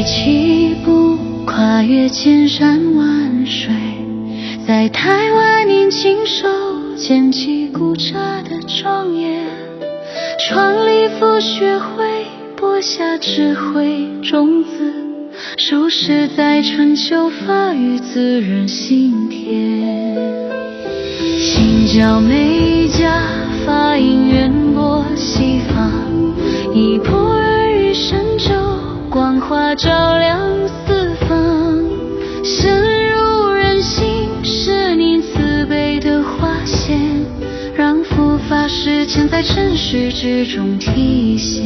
起步，跨越千山万水，在台湾年轻手捡起古刹的庄严，创立佛学会，播下智慧种子，数十载春秋发育滋润心田。心教美家，法音远播西方，以波尔与神州，光华照亮四方，深入人心，是你慈悲的化现，让佛法实践在尘世之中体现。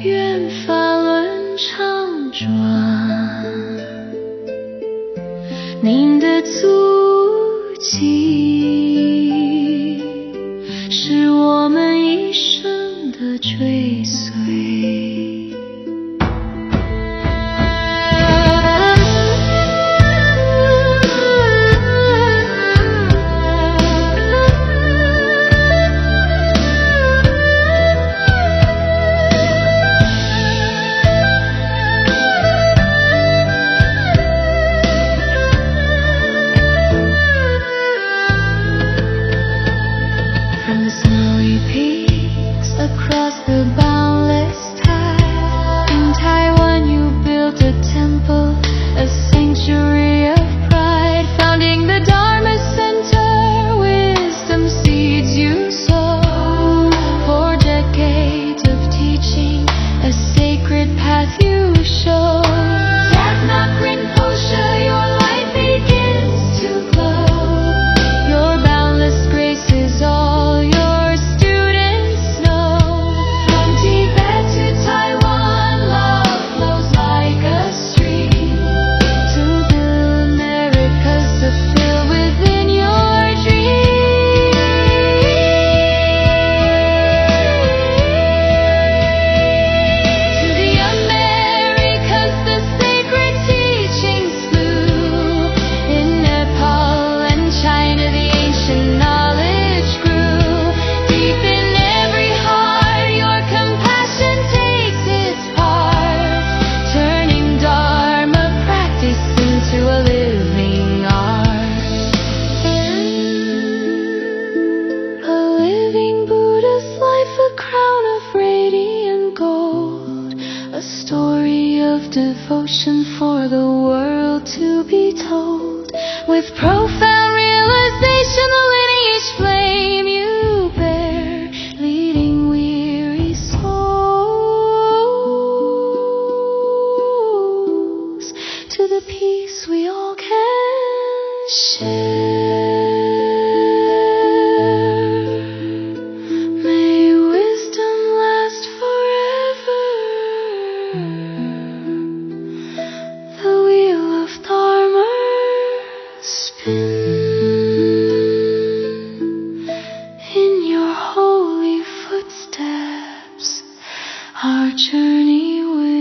愿法轮常转，您的足迹是我们一生的追随。Across the boundless tide, in Taiwan you built a temple, a sanctuary of pride, founding the Dharma Center, wisdom seeds you sow, for decades of teaching, a sacred path you show. That's Rinpoche, your light begins to glow, your boundless grace is all your devotion for the world to be told. With profound realization, the lineage flame you bear, leading weary souls to the peace we all can share. May wisdom last forever. The wheel of Dharma spin in your holy footsteps. Our journey will